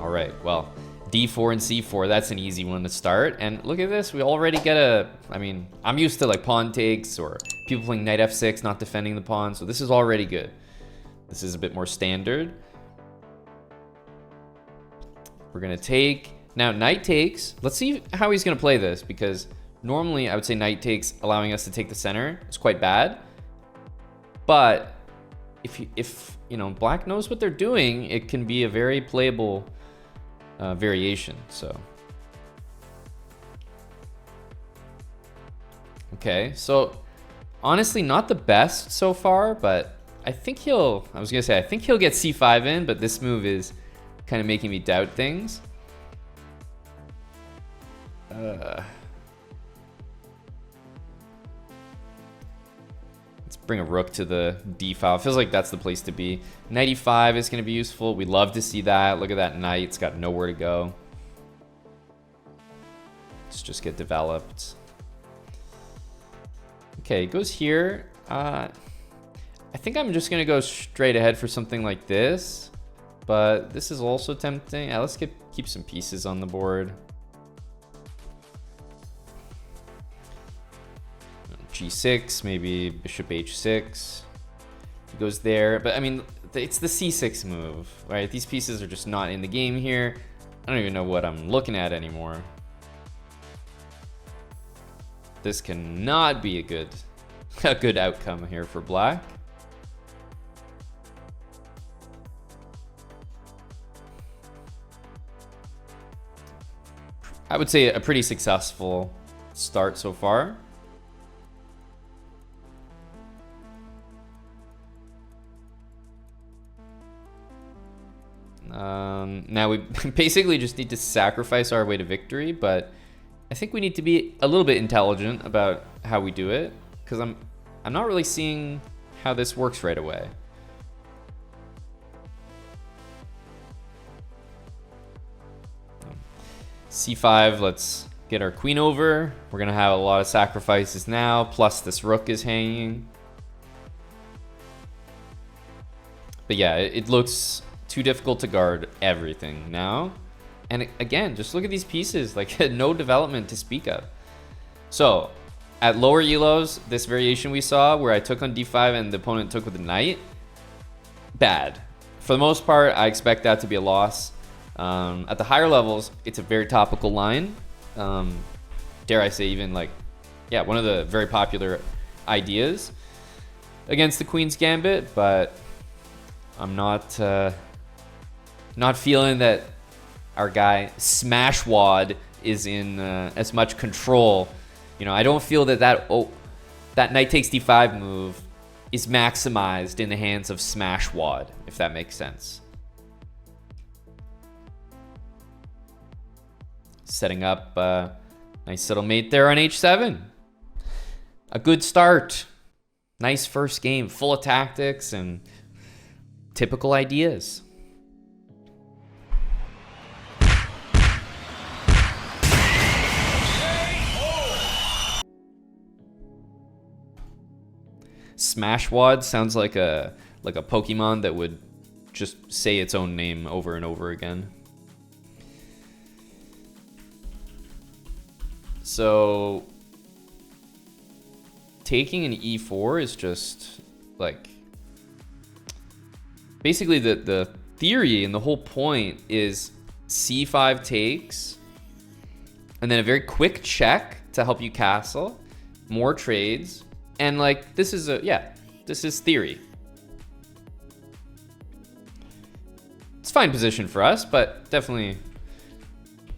All right, well, d4 and c4, that's an easy one to start. And look at this, we already get a, I mean, I'm used to like pawn takes or people playing knight f6, not defending the pawn. So this is already good. This is a bit more standard. We're gonna take, now knight takes. Let's see how he's gonna play this, because normally I would say knight takes, allowing us to take the center, is quite bad. But if you know, black knows what they're doing, it can be a very playable variation. So okay, so honestly not the best so far, but I think he'll, I was gonna say I think he'll get c5 in, but this move is kind of making me doubt things. Let's bring a rook to the d file. Feels like that's the place to be. Knight e5 is going to be useful. We love to see that. Look at that knight. It's got nowhere to go. Let's just get developed. Okay, it goes here. I think I'm just going to go straight ahead for something like this. But this is also tempting. Yeah, let's keep some pieces on the board. G6, maybe bishop h6. He goes there, but I mean, it's the c6 move, right? These pieces are just not in the game here. I don't even know what I'm looking at anymore. This cannot be a good outcome here for black. I would say a pretty successful start so far. Now we basically just need to sacrifice our way to victory, but I think we need to be a little bit intelligent about how we do it, because I'm not really seeing how this works right away. C5, let's get our queen over. We're gonna have a lot of sacrifices now, plus this rook is hanging. But yeah, it looks too difficult to guard everything now. And again, just look at these pieces, like no development to speak of. So at lower elos, this variation we saw where I took on d5 and the opponent took with the knight, bad. For the most part, I expect that to be a loss. At the higher levels, it's a very topical line. Dare I say even like, yeah, one of the very popular ideas against the Queen's Gambit, but I'm not feeling that our guy Smashwad is in as much control. You know, I don't feel that that knight takes d5 move is maximized in the hands of Smashwad, if that makes sense. Setting up a nice little mate there on h7. A good start. Nice first game, full of tactics and typical ideas. Smashwad sounds like a Pokemon that would just say its own name over and over again. So taking an e4 is just like, basically the theory and the whole point is c5 takes and then a very quick check to help you castle, more trades, and like this is this is theory. It's a fine position for us, but definitely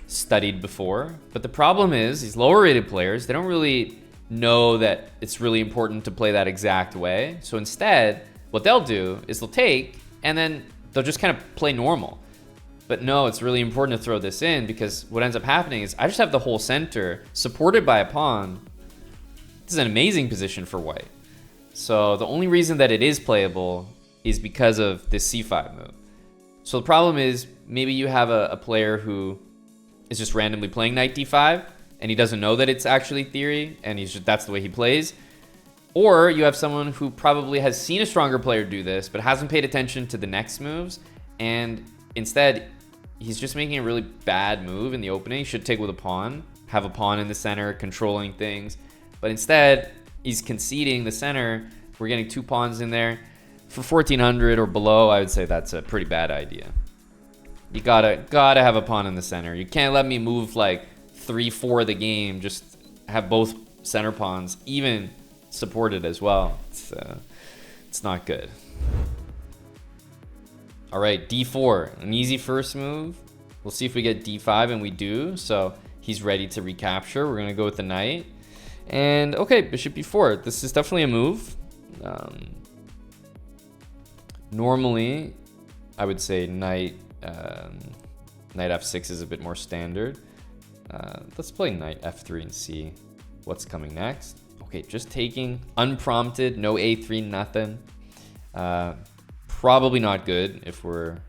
studied before. But the problem is these lower rated players, they don't really know that it's really important to play that exact way. So instead, what they'll do is they'll take and then they'll just kind of play normal. But no, it's really important to throw this in, because what ends up happening is I just have the whole center supported by a pawn. This is an amazing position for white. So the only reason that it is playable is because of this c5 move. So the problem is maybe you have a player who is just randomly playing knight d5 and he doesn't know that it's actually theory and that's the way he plays. Or you have someone who probably has seen a stronger player do this but hasn't paid attention to the next moves, and instead he's just making a really bad move in the opening. He should take with a pawn, have a pawn in the center, controlling things. But instead, he's conceding the center. We're getting 2 pawns in there. For 1400 or below, I would say that's a pretty bad idea. You gotta have a pawn in the center. You can't let me move like 3-4 the game. Just have both center pawns even supported as well. It's not good. All right, d4, an easy first move. We'll see if we get d5, and we do. So he's ready to recapture. We're gonna go with the knight. And okay, bishop b4. This is definitely a move. Normally, I would say knight f6 is a bit more standard. Let's play knight f3 and see what's coming next. Okay, just taking unprompted, no a3, nothing. Probably not good if we're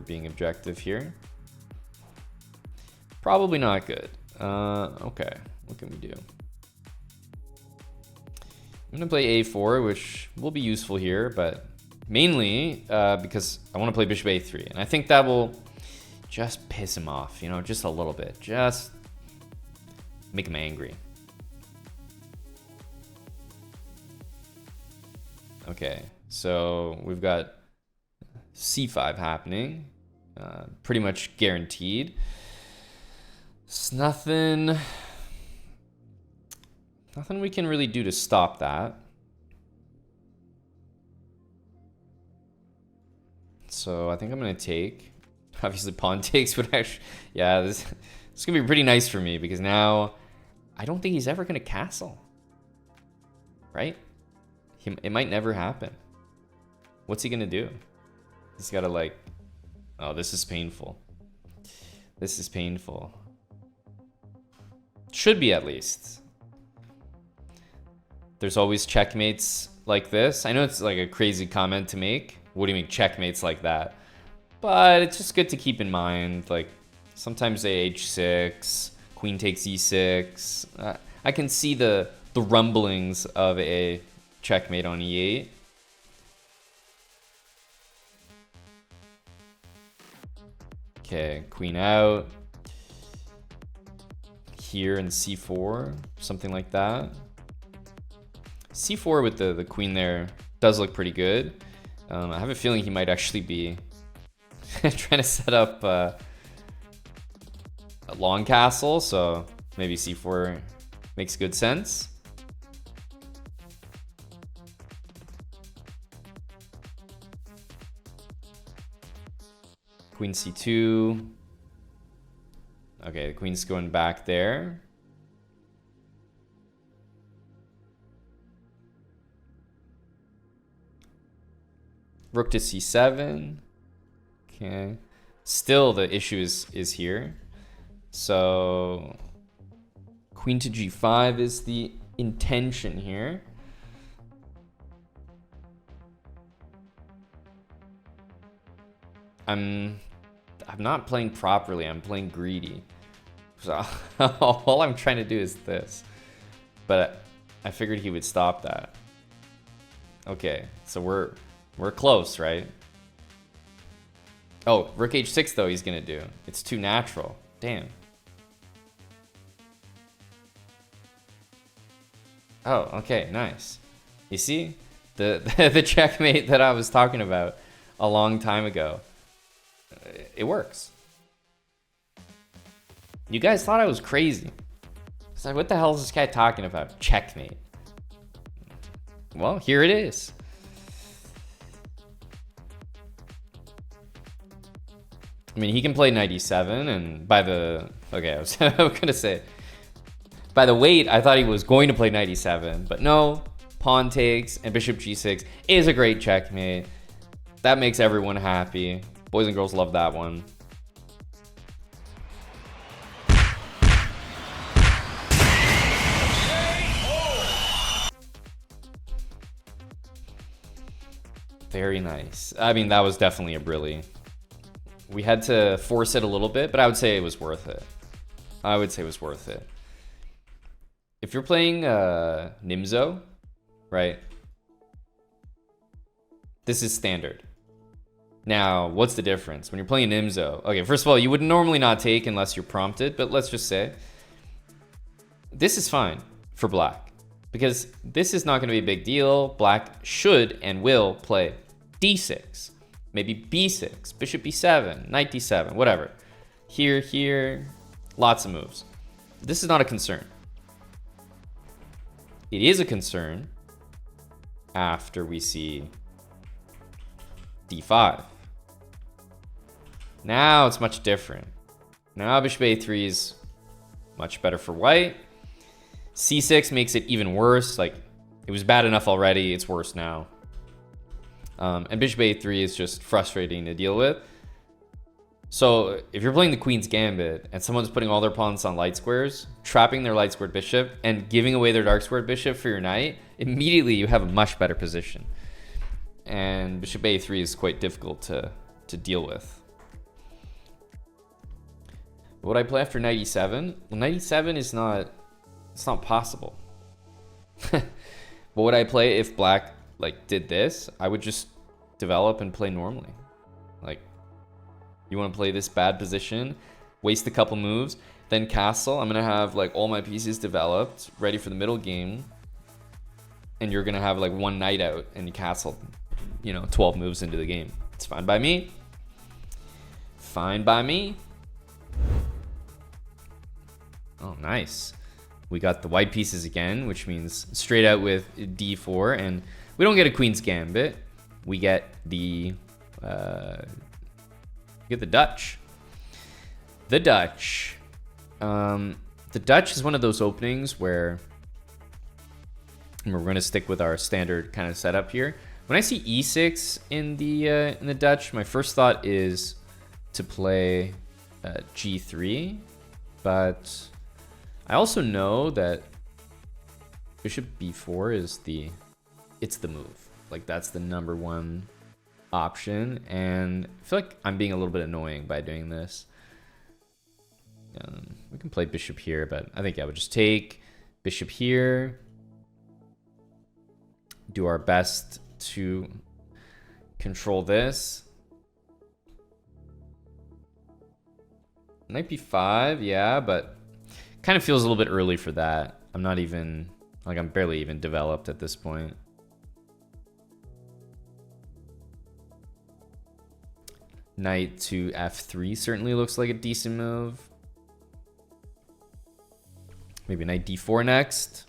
being objective here. Probably not good. Okay, what can we do? I'm gonna play a4, which will be useful here, but mainly because I want to play bishop a3, and I think that will just piss him off, you know, just a little bit, just make him angry. Okay, so we've got c5 happening, pretty much guaranteed. It's nothing we can really do to stop that. So I think I'm gonna take. Obviously pawn takes would actually, yeah, this is gonna be pretty nice for me, because now I don't think he's ever gonna castle, right? It might never happen. What's he gonna do? He's gotta like, oh, this is painful. This is painful. Should be, at least. There's always checkmates like this. I know it's like a crazy comment to make. What do you mean checkmates like that? But it's just good to keep in mind. Like sometimes they h6, queen takes e6. I can see the rumblings of a checkmate on e8. Okay, queen out. Here in c4, something like that. c4 with the queen there does look pretty good. I have a feeling he might actually be trying to set up a long castle, so maybe c4 makes good sense. Queen c2. Okay, the queen's going back there. Rook to c7. Okay. Still the issue is here. So queen to g5 is the intention here. I'm not playing properly, I'm playing greedy. So all I'm trying to do is this. But I figured he would stop that. Okay, so we're close, right? Oh, rook h6 though he's gonna do. It's too natural. Damn. Oh, okay, nice. You see? The checkmate that I was talking about a long time ago. It works. You guys thought I was crazy. It's like, what the hell is this guy talking about? Checkmate. Well, here it is. I mean, he can play knight e7, and by the... Okay, I was gonna say... By the weight, I thought he was going to play knight e7, but no. Pawn takes, and bishop g6 is a great checkmate. That makes everyone happy. Boys and girls love that one. Very nice. I mean, that was definitely a brilliant. We had to force it a little bit, but I would say it was worth it. I would say it was worth it. If you're playing Nimzo, right? This is standard. Now, what's the difference? When you're playing Nimzo, okay, first of all, you would normally not take unless you're prompted, but let's just say this is fine for black because this is not going to be a big deal. Black should and will play d6, maybe b6, bishop b7, knight d7, whatever. Here, lots of moves. This is not a concern. It is a concern after we see d5. Now it's much different. Now bishop a3 is much better for white. c6 makes it even worse. Like, it was bad enough already, it's worse now. And bishop a3 is just frustrating to deal with. So if you're playing the Queen's Gambit and someone's putting all their pawns on light squares, trapping their light squared bishop, and giving away their dark squared bishop for your knight, immediately you have a much better position. And bishop a3 is quite difficult to deal with. Would I play after knight e7? Well, knight e7 is not, it's not possible. But would I play if black like did this? I would just develop and play normally. Like, you want to play this bad position, waste a couple moves, then castle. I'm gonna have like all my pieces developed, ready for the middle game, and you're gonna have like one knight out and you castle, 12 moves into the game. It's fine by me. Fine by me. Oh, nice. We got the white pieces again, which means straight out with d4, and we don't get a Queen's Gambit. We get the Dutch. The Dutch. The Dutch is one of those openings where we're going to stick with our standard kind of setup here. When I see e6 in the Dutch, my first thought is to play g3, but I also know that bishop b4 is the move. Like, that's the number one option, and I feel like I'm being a little bit annoying by doing this. We can play bishop here, but I think I would just take bishop here, do our best to control this. Knight b5, yeah, but kind of feels a little bit early for that. I'm barely even developed at this point. Knight to f3 certainly looks like a decent move. Maybe knight d4 next.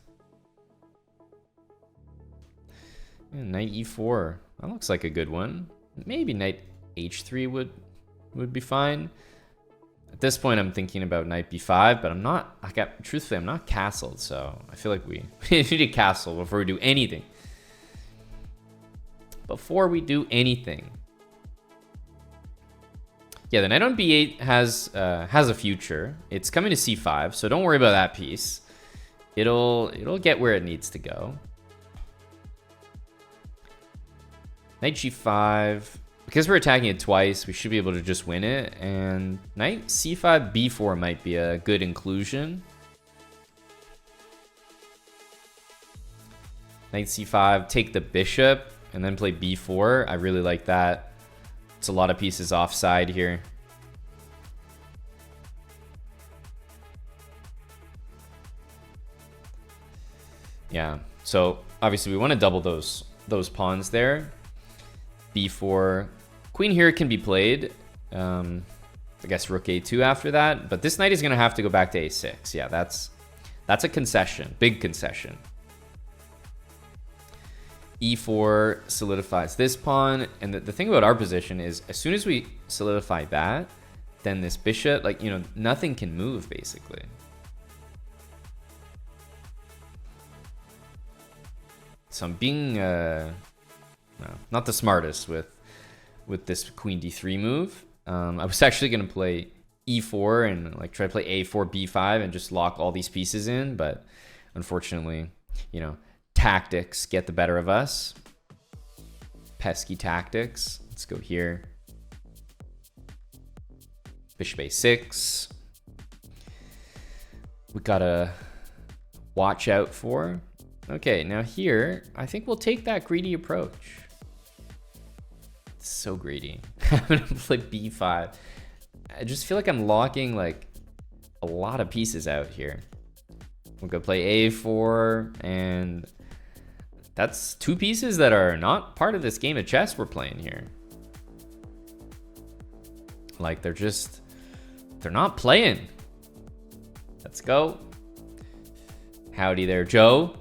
Yeah, knight e4. That looks like a good one. Maybe knight h3 would be fine. At this point, I'm thinking about knight b5, but truthfully, I'm not castled, so I feel like we need to castle before we do anything. Yeah, the knight on b8 has a future. It's coming to c5, so don't worry about that piece. It'll get where it needs to go. Knight g5. Because we're attacking it twice, we should be able to just win it. And knight c5, b4 might be a good inclusion. Knight c5, take the bishop, and then play b4. I really like that. It's a lot of pieces offside here. Yeah, so obviously we want to double those pawns there. b4. Queen here can be played. I guess rook a2 after that, but this knight is going to have to go back to a6. Yeah, that's a concession, big concession. e4 solidifies this pawn, and the thing about our position is as soon as we solidify that, then this bishop, like, nothing can move basically. So I'm being not the smartest with this queen d3 move. I was actually going to play e4 and like try to play a4 b5 and just lock all these pieces in, but unfortunately, tactics get the better of us. Pesky tactics. Let's go here. Bishop a6. We gotta watch out for. Okay, now here, I think we'll take that greedy approach. So greedy. I'm gonna play b5. I just feel like I'm locking like a lot of pieces out here. We're gonna play a4, and that's 2 pieces that are not part of this game of chess we're playing here. Like they're not playing. Let's go. Howdy there, Joe.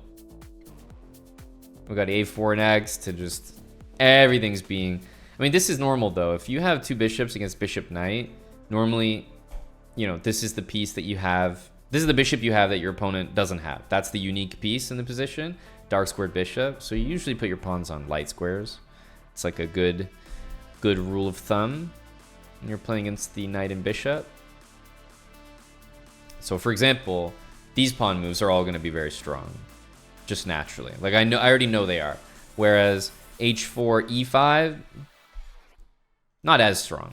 We got a4 next to just everything's being. I mean, this is normal though. If you have 2 bishops against bishop knight, normally, you know, this is the piece that you have. This is the bishop you have that your opponent doesn't have. That's the unique piece in the position. Dark squared bishop. So you usually put your pawns on light squares. It's like a good rule of thumb when you're playing against the knight and bishop. So for example, these pawn moves are all going to be very strong, just naturally. Like I already know they are. Whereas h4, e5, not as strong.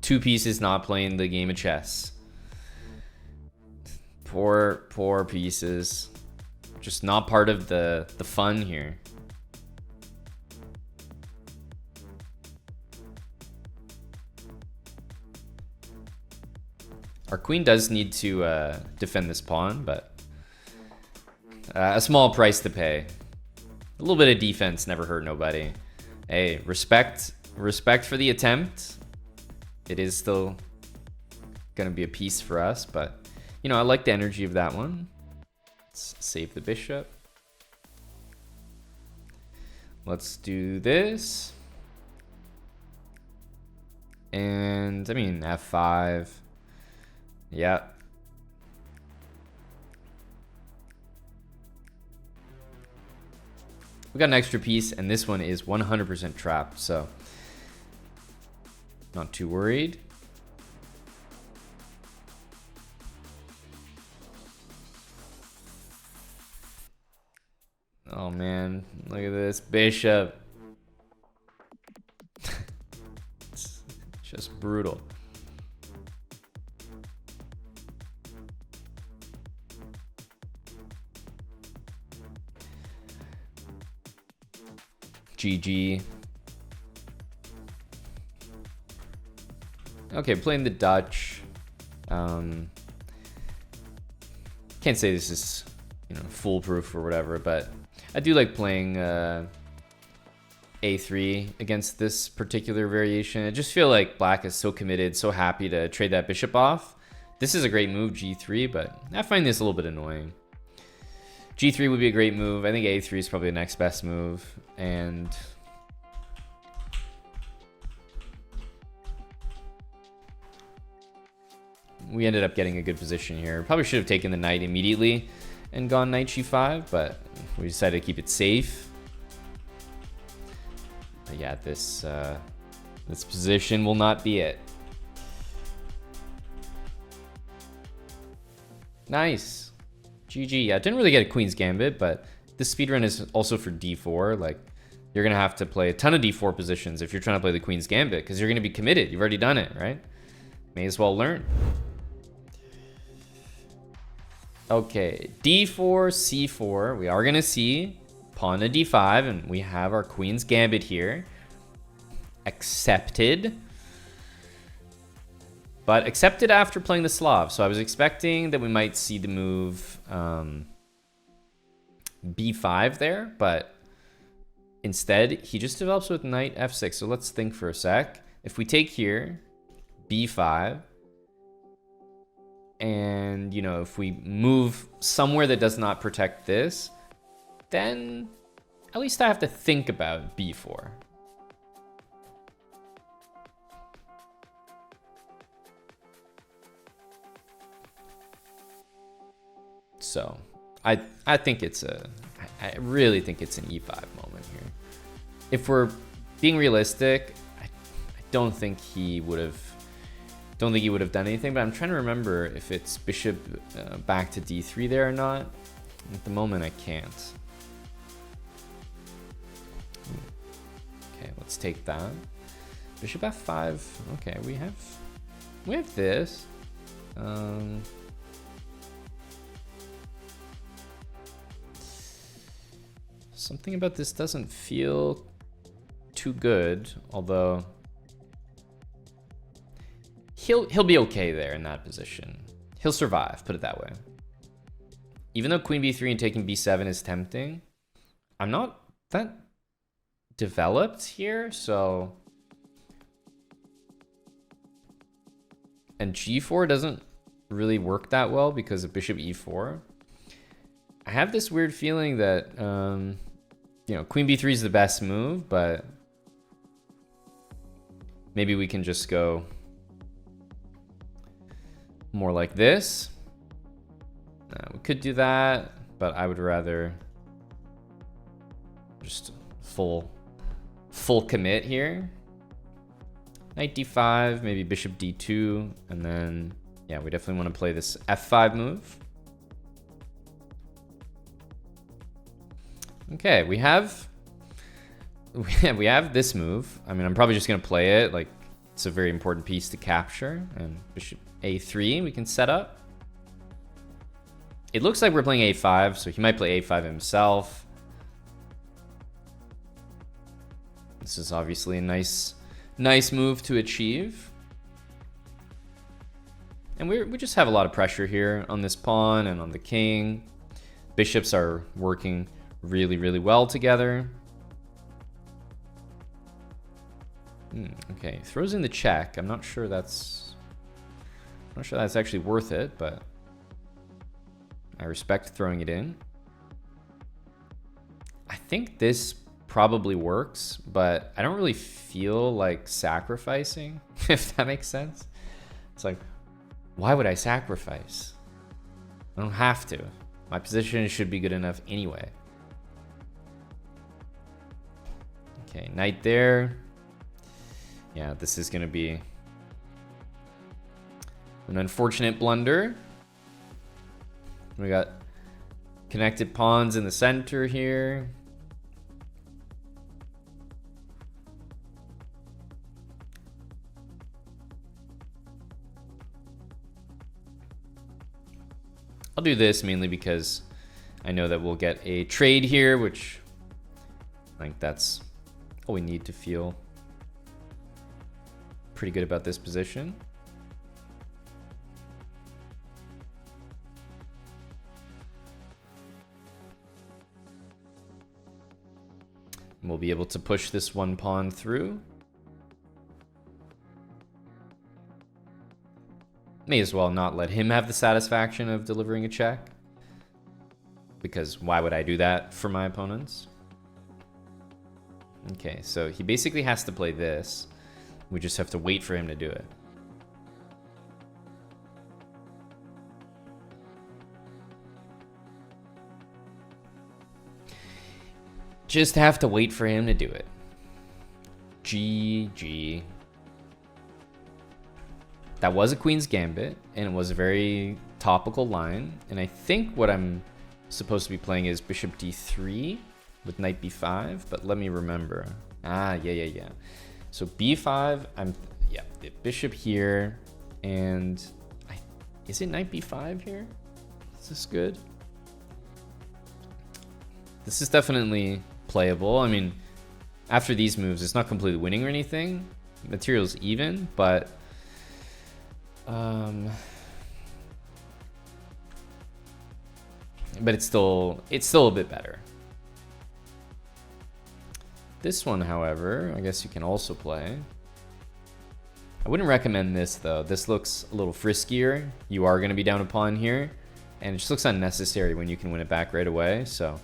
Two pieces not playing the game of chess. Poor pieces. Just not part of the fun here. Our queen does need to defend this pawn, but a small price to pay. A little bit of defense never hurt nobody. Hey, respect for the attempt. It is still gonna be a piece for us, but you know, I like the energy of that one. Let's save the bishop. Let's do this. And I mean, f5. Yeah. We got an extra piece, and this one is 100% trapped, so not too worried. Oh man, look at this bishop. It's just brutal. GG. Okay, playing the Dutch. Can't say this is, you know, foolproof or whatever, but I do like playing a3 against this particular variation. I just feel like black is so committed, so happy to trade that bishop off. This is a great move, g3, but I find this a little bit annoying. g3 would be a great move. I think a3 is probably the next best move, and we ended up getting a good position here. Probably should have taken the knight immediately and gone knight g5, but we decided to keep it safe. But yeah, this position will not be it. Nice. GG. Yeah, I didn't really get a Queen's Gambit, but this speedrun is also for d4. Like, you're going to have to play a ton of d4 positions if you're trying to play the Queen's Gambit, because you're going to be committed. You've already done it, right? May as well learn. Okay, d4, c4. We are going to see pawn to d5, and we have our Queen's Gambit here. Accepted. But accepted after playing the Slav. So I was expecting that we might see the move b5 there, but instead he just develops with knight f6. So let's think for a sec. If we take here, b5, and you know, if we move somewhere that does not protect this, then at least I have to think about b4. So I think it's I really think it's an e5 moment here. If we're being realistic, I don't think he would have done anything, but I'm trying to remember if it's bishop back to d3 there or not. At the moment I can't. Okay, let's take that. Bishop f5. Okay, we have this. Something about this doesn't feel too good, although he'll be okay there in that position. He'll survive, put it that way. Even though queen b3 and taking b7 is tempting, I'm not that developed here, so... And g4 doesn't really work that well because of bishop e4. I have this weird feeling that, you know, queen b3 is the best move, but maybe we can just go more like this. We could do that, but I would rather just full commit here. Knight d5, maybe bishop d2, and then, yeah, we definitely want to play this f5 move. Okay, we have this move. I mean, I'm probably just going to play it. Like, it's a very important piece to capture. And bishop a3, we can set up. It looks like we're playing a5, so he might play a5 himself. This is obviously a nice move to achieve. And we just have a lot of pressure here on this pawn and on the king. Bishops are working really, really well together. Okay, throws in the check. I'm not sure that's actually worth it, but I respect throwing it in. I think this probably works, but I don't really feel like sacrificing, if that makes sense. It's like, why would I sacrifice? I don't have to. My position should be good enough anyway. Okay, knight there. Yeah, this is going to be an unfortunate blunder. We got connected pawns in the center here. I'll do this mainly because I know that we'll get a trade here, which I think that's all we need to feel pretty good about this position. We'll be able to push this one pawn through. May as well not let him have the satisfaction of delivering a check, because why would I do that for my opponents? Okay, so he basically has to play this. We just have to wait for him to do it. Just have to wait for him to do it. GG. That was a Queen's Gambit, and it was a very topical line. And I think what I'm supposed to be playing is bishop d3 with knight b5, but let me remember. Yeah. So b5, the bishop here, and is it knight b5 here? Is this good? This is definitely playable. I mean, after these moves, it's not completely winning or anything. Material's even, but it's still a bit better. This one, however, I guess you can also play. I wouldn't recommend this though. This looks a little friskier. You are going to be down a pawn here, and it just looks unnecessary when you can win it back right away. So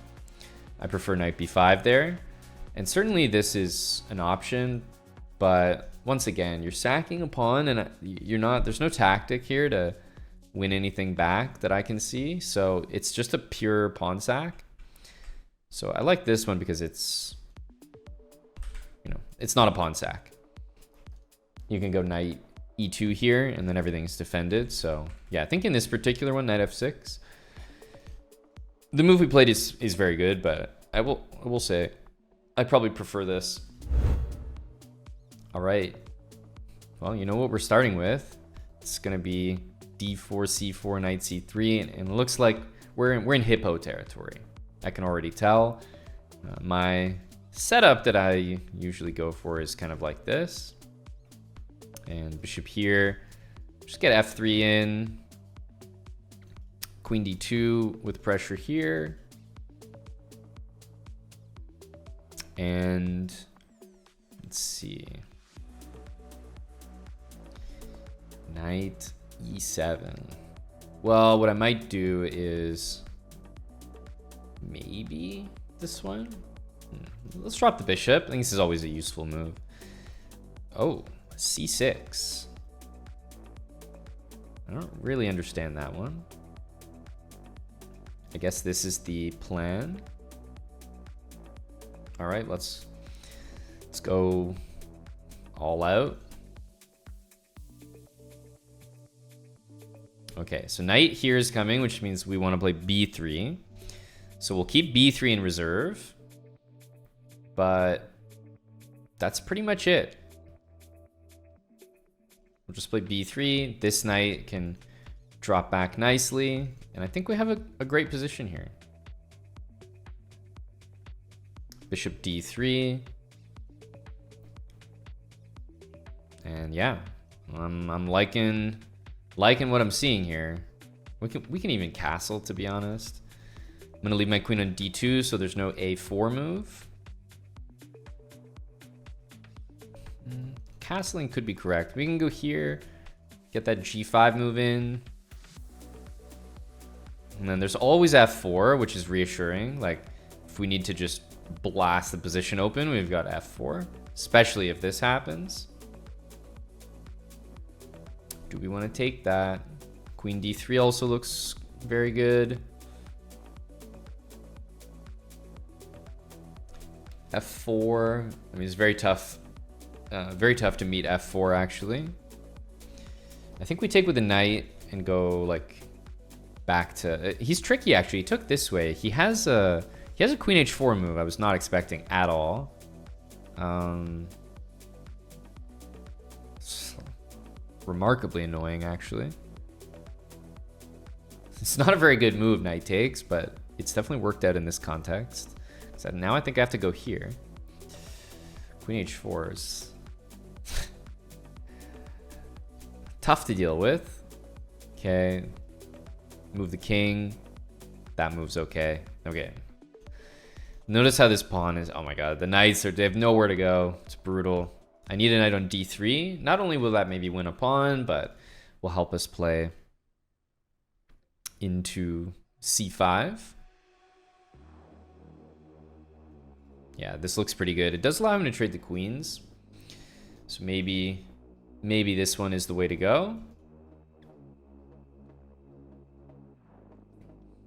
I prefer knight b5 there. And certainly this is an option, but once again, you're sacking a pawn, and there's no tactic here to win anything back that I can see. So it's just a pure pawn sack. So I like this one because it's not a pawn sack. You can go knight e2 here, and then everything's defended. So yeah, I think in this particular one, knight f6, the move we played is very good, but I will say I probably prefer this. All right. Well, you know what we're starting with. It's going to be d4, c4, knight c3, and it looks like we're in hippo territory. I can already tell. My setup that I usually go for is kind of like this. And bishop here, just get f3 in. Queen d2 with pressure here. And let's see. Knight e7. Well, what I might do is maybe this one. Let's drop the bishop. I think this is always a useful move. Oh, c6. I don't really understand that one. I guess this is the plan. All right, let's go all out. Okay, so knight here is coming, which means we want to play b3. So we'll keep b3 in reserve, but that's pretty much it. We'll just play b3. This knight can drop back nicely, and I think we have a great position here. Bishop d3. And yeah, I'm liking what I'm seeing here. We can even castle, to be honest. I'm gonna leave my queen on d2 so there's no a4 move. Castling could be correct. We can go here, get that g5 move in. And then there's always f4, which is reassuring. Like, if we need to just blast the position open, we've got f4, especially if this happens. Do we want to take that? Queen d3 also looks very good. f4, I mean, it's very tough to meet f4 actually. I think we take with the knight and go like back to, he's tricky actually. He took this way. He has a queen h4 move I was not expecting at all. Remarkably annoying actually. It's not a very good move knight takes, but it's definitely worked out in this context. So now I think I have to go here. Queen h4 is tough to deal with. Okay, move the king. That move's okay. Okay. Notice how this pawn is, oh my god, the knights they have nowhere to go. It's brutal. I need a knight on d3. Not only will that maybe win a pawn, but will help us play into c5. Yeah, this looks pretty good. It does allow him to trade the queens. So maybe this one is the way to go.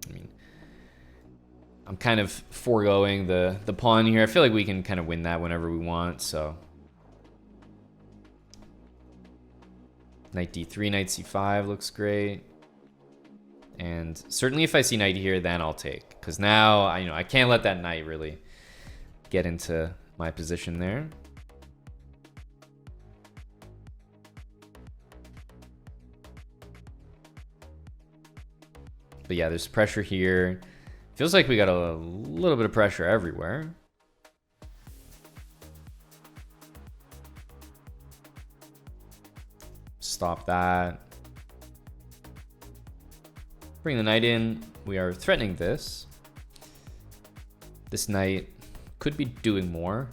I mean, I'm kind of foregoing the pawn here. I feel like we can kind of win that whenever we want, so. Knight d3, knight c5 looks great. And certainly if I see knight here, then I'll take. Because now, I can't let that knight really get into my position there. But yeah, there's pressure here. Feels like we got a little bit of pressure everywhere. Stop that. Bring the knight in. We are threatening this. This knight could be doing more.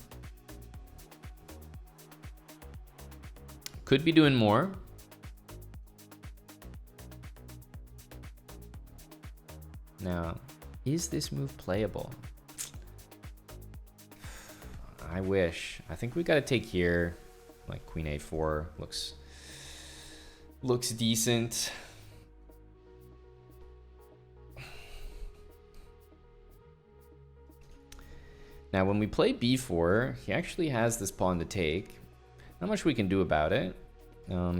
Could be doing more. Now, is this move playable? I wish. I think we got to take here. Like queen a4 looks decent. Now, when we play b4, he actually has this pawn to take. Not much we can do about it.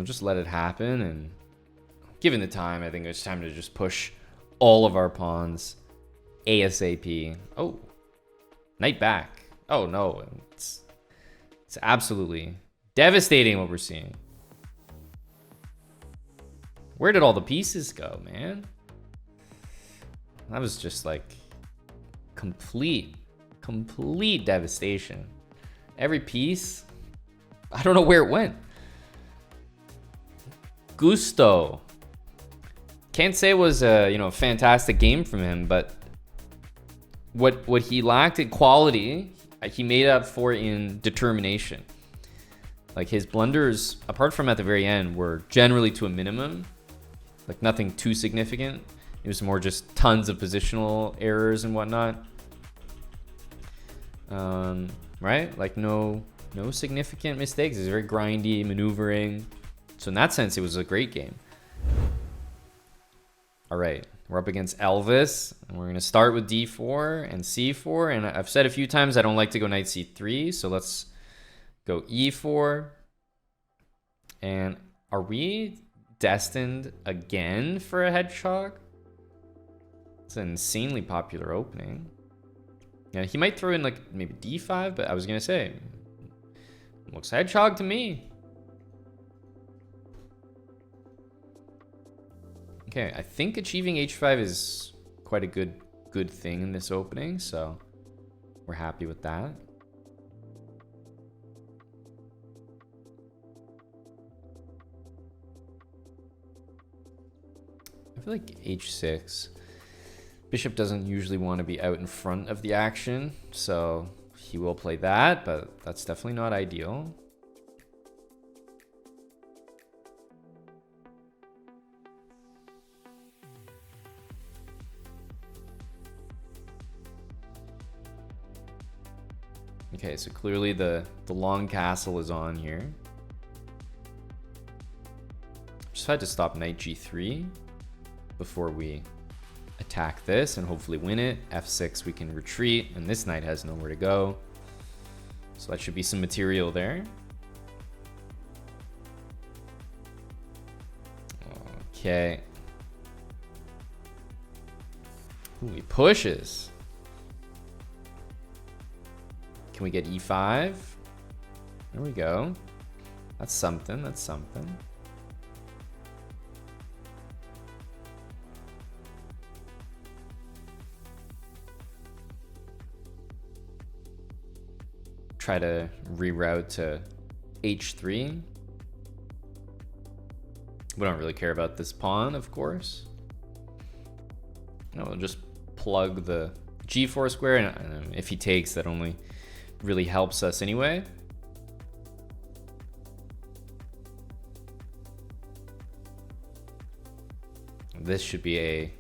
Just let it happen, and given the time, I think it's time to just push all of our pawns ASAP. Oh, knight back. Oh no, it's absolutely devastating what we're seeing. Where did all the pieces go, man? That was just like complete devastation. Every piece, I don't know where it went. Gusto. Can't say it was a, you know, fantastic game from him, but what he lacked in quality, he made up for in determination. Like his blunders, apart from at the very end, were generally to a minimum. Like nothing too significant. It was more just tons of positional errors and whatnot. Right? Like no significant mistakes. It's very grindy, maneuvering. So in that sense, it was a great game. All right, we're up against Elvis, and we're gonna start with D4 and C4. And I've said a few times I don't like to go knight C3, so let's go E4. And are we destined again for a hedgehog? It's an insanely popular opening. Yeah, he might throw in like maybe D5, but I was gonna say, looks hedgehog to me. Okay, I think achieving H5 is quite a good thing in this opening, so we're happy with that. I feel like H6. Bishop doesn't usually want to be out in front of the action, so he will play that, but that's definitely not ideal. Okay, so clearly the long castle is on here. Just had to stop knight G3 before we attack this and hopefully win it. F6 we can retreat, and this knight has nowhere to go. So that should be some material there. Okay. Ooh, he pushes. Can we get E5? There we go. That's something, that's something. Try to reroute to H3. We don't really care about this pawn, of course. No, we'll just plug the G4 square, and if he takes, that only really helps us anyway. This should be a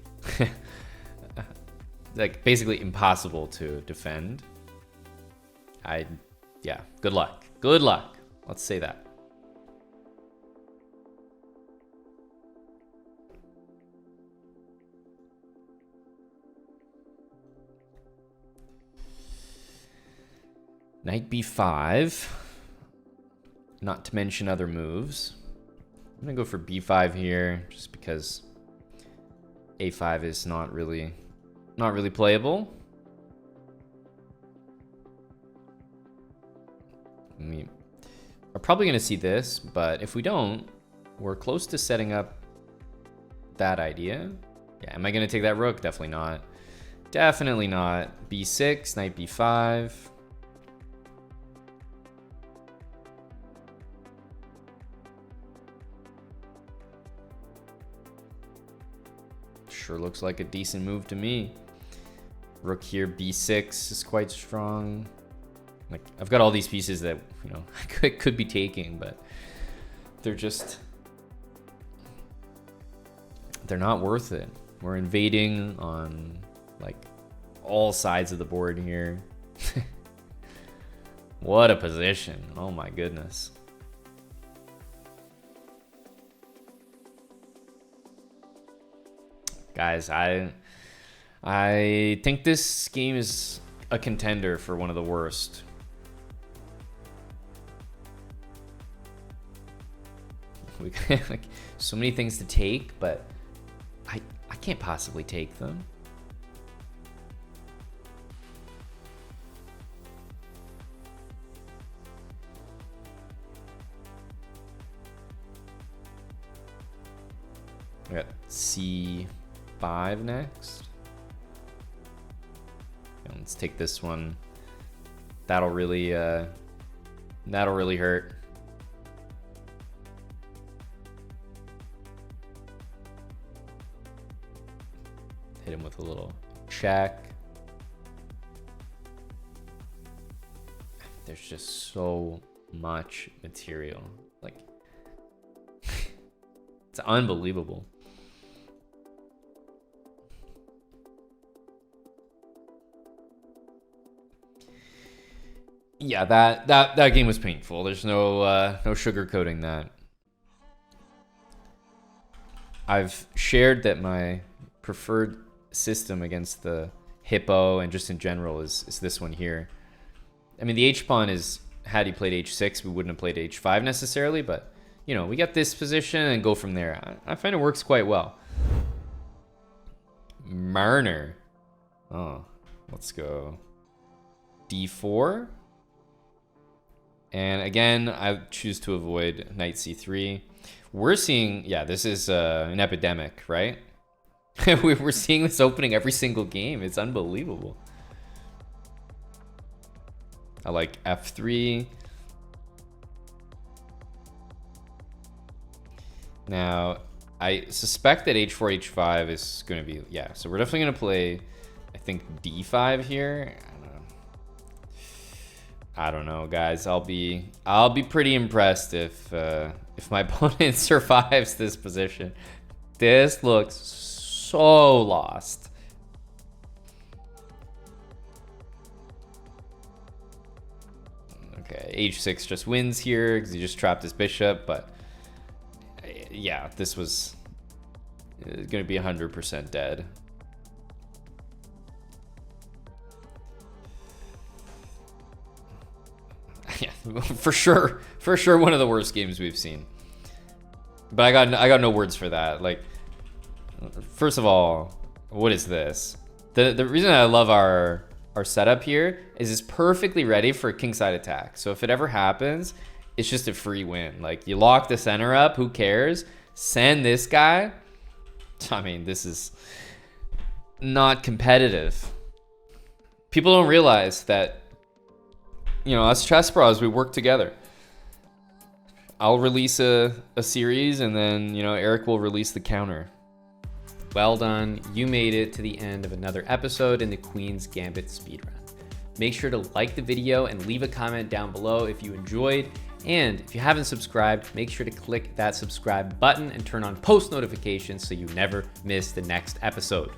like basically impossible to defend. Yeah, good luck. Good luck. Let's say that. Knight B5. Not to mention other moves. I'm gonna go for B5 here, just because A5 is not really playable. We're probably gonna see this, but if we don't, we're close to setting up that idea. Yeah, am I gonna take that rook? Definitely not. Definitely not. B6, knight B5. Sure looks like a decent move to me. Rook here, B6 is quite strong. Like, I've got all these pieces that, you know, I could be taking, but they're not worth it. We're invading on like all sides of the board here. What a position. Oh my goodness. Guys, I think this game is a contender for one of the worst. We like so many things to take, but I can't possibly take them. We got C5 next. And let's take this one. That'll really hurt. Hit him with a little check. There's just so much material. Like, it's unbelievable. Yeah, that game was painful. There's no sugarcoating that. I've shared that my preferred system against the hippo and just in general is this one here. I mean, the h-pawn is, had he played h6, we wouldn't have played h5 necessarily, but, you know, we got this position and go from there. I find it works quite well. Marner. Oh, let's go d4. And again, I choose to avoid knight c3. We're seeing, yeah, this is an epidemic, right? We're seeing this opening every single game. It's unbelievable. I like f3. Now, I suspect that h4, h5 is going to be, yeah. So we're definitely going to play, I think, d5 here. I don't know, guys. I'll be pretty impressed if my opponent survives this position. This looks so lost. Okay, h6 just wins here because he just trapped his bishop, but yeah, this was going to be 100% dead. Yeah, for sure one of the worst games we've seen. But I got no words for that. Like, first of all, what is this? The reason I love our setup here is it's perfectly ready for a kingside attack. So if it ever happens, it's just a free win. Like, you lock the center up, who cares? Send this guy. I mean, this is not competitive. People don't realize that, you know, us chessbrahs, we work together. I'll release a series, and then, you know, Eric will release the counter. Well done. You made it to the end of another episode in the Queen's Gambit speedrun. Make sure to like the video and leave a comment down below if you enjoyed. And if you haven't subscribed, make sure to click that subscribe button and turn on post notifications so you never miss the next episode.